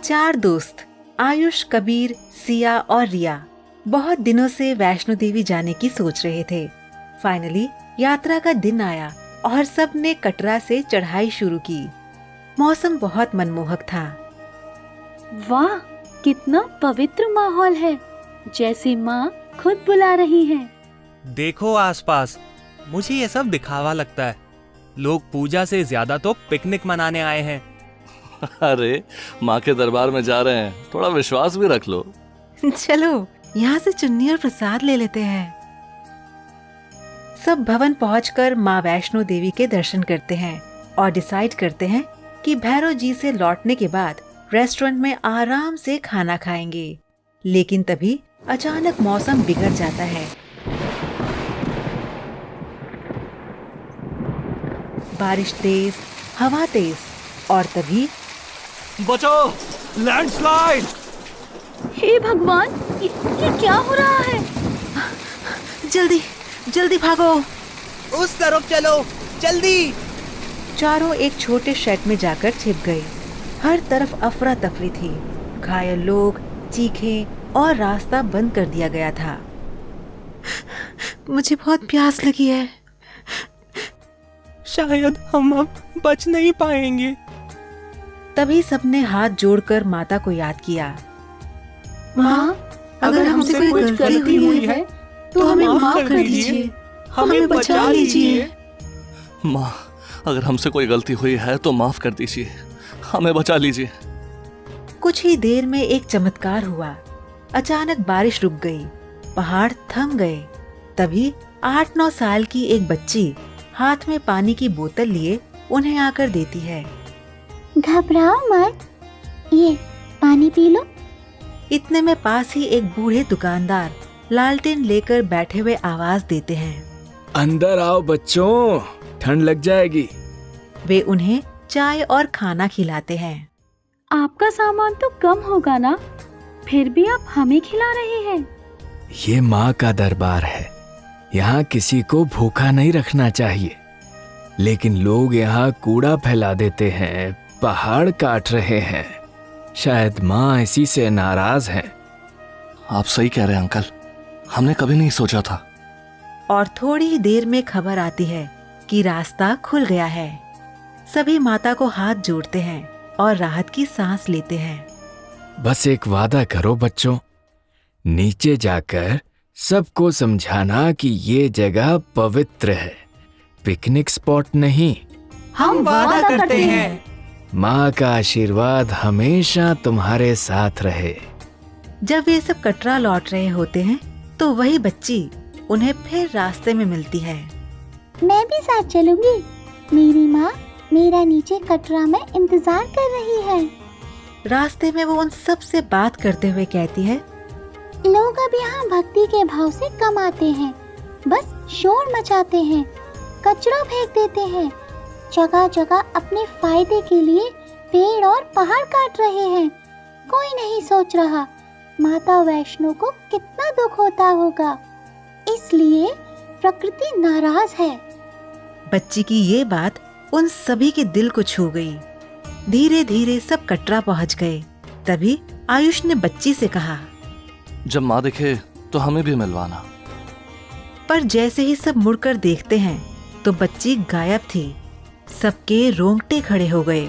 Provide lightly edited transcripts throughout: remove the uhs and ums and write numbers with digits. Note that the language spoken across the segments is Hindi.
चार दोस्त आयुष, कबीर, सिया और रिया बहुत दिनों से वैष्णो देवी जाने की सोच रहे थे। फाइनली यात्रा का दिन आया और सब ने कटरा से चढ़ाई शुरू की। मौसम बहुत मनमोहक था। वाह, कितना पवित्र माहौल है, जैसे माँ खुद बुला रही हैं। देखो आसपास, मुझे ये सब दिखावा लगता है। लोग पूजा से ज्यादा तो पिकनिक मनाने आए हैं। अरे माँ के दरबार में जा रहे हैं, थोड़ा विश्वास भी रख लो। चलो यहाँ से चुन्नी और प्रसाद ले लेते हैं। सब भवन पहुंचकर माँ वैष्णो देवी के दर्शन करते हैं और डिसाइड करते हैं कि भैरव जी से लौटने के बाद रेस्टोरेंट में आराम से खाना खाएंगे। लेकिन तभी अचानक मौसम बिगड़ जाता है। बारिश तेज, हवा तेज और तभी बचो, लैंडस्लाइड! हे भगवान, ये क्या हो रहा है? जल्दी जल्दी भागो, उस तरफ चलो, जल्दी! चारों एक छोटे शेड में जाकर छिप गए। हर तरफ अफरा तफरी थी। घायल लोग, चीखें और रास्ता बंद कर दिया गया था। मुझे बहुत प्यास लगी है। शायद हम अब बच नहीं पाएंगे। तभी सबने हाथ जोड़कर माता को याद किया। माँ, अगर हमसे कोई गलती हुई है तो हमें माफ कर दीजिए, हमें बचा लीजिए। माँ, अगर हमसे कोई गलती हुई है तो माफ कर दीजिए, हमें बचा लीजिए। कुछ ही देर में एक चमत्कार हुआ। अचानक बारिश रुक गई, पहाड़ थम गए। तभी 8-9 साल की एक बच्ची हाथ में पानी की बोतल लिए उन्हें आकर देती है। घबराओ मत, ये पानी पी लो। इतने में पास ही एक बूढ़े दुकानदार लालटेन लेकर बैठे हुए आवाज देते हैं। अंदर आओ बच्चों, ठंड लग जाएगी। वे उन्हें चाय और खाना खिलाते हैं। आपका सामान तो कम होगा ना, फिर भी आप हमें खिला रहे हैं। ये माँ का दरबार है, यहाँ किसी को भूखा नहीं रखना चाहिए। लेकिन लोग यहाँ कूड़ा फैला देते हैं, पहाड़ काट रहे हैं। शायद माँ इसी से नाराज हैं। आप सही कह रहे हैं अंकल, हमने कभी नहीं सोचा था। और थोड़ी ही देर में खबर आती है कि रास्ता खुल गया है। सभी माता को हाथ जोड़ते हैं और राहत की सांस लेते हैं। बस एक वादा करो बच्चों, नीचे जाकर सबको समझाना कि ये जगह पवित्र है, पिकनिक स्पॉट नहीं। हम वादा करते हैं। माँ का आशीर्वाद हमेशा तुम्हारे साथ रहे। जब वे सब कटरा लौट रहे होते हैं तो वही बच्ची उन्हें फिर रास्ते में मिलती है। मैं भी साथ चलूंगी, मेरी माँ मेरा नीचे कटरा में इंतजार कर रही है। रास्ते में वो उन सब से बात करते हुए कहती है, लोग अब यहाँ भक्ति के भाव से कम आते हैं, बस शोर मचाते हैं, कचरा फेंक देते हैं, जगह जगह अपने फायदे के लिए पेड़ और पहाड़ काट रहे हैं। कोई नहीं सोच रहा माता वैष्णो को कितना दुख होता होगा, इसलिए प्रकृति नाराज है। बच्ची की ये बात उन सभी के दिल को छू गई। धीरे धीरे सब कटरा पहुंच गए। तभी आयुष ने बच्ची से कहा, जब माँ दिखे तो हमें भी मिलवाना। पर जैसे ही सब मुड़कर देखते हैं तो बच्ची गायब थी। सबके रोंगटे खड़े हो गए।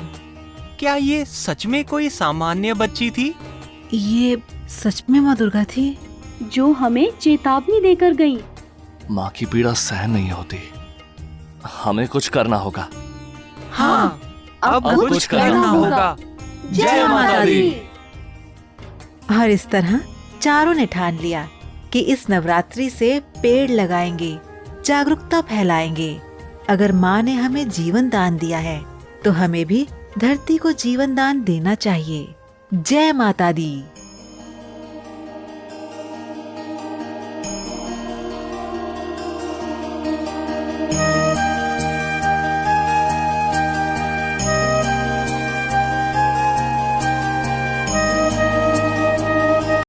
क्या ये सच में कोई सामान्य बच्ची थी? ये सच में माँ दुर्गा थी, जो हमें चेतावनी देकर गई। माँ की पीड़ा सहन नहीं होती, हमें कुछ करना होगा। हाँ, अब कुछ करना होगा। जय माता दी। और इस तरह चारों ने ठान लिया कि इस नवरात्रि से पेड़ लगाएंगे, जागरूकता फैलाएंगे। अगर माँ ने हमें जीवन दान दिया है तो हमें भी धरती को जीवन दान देना चाहिए। जय माता दी।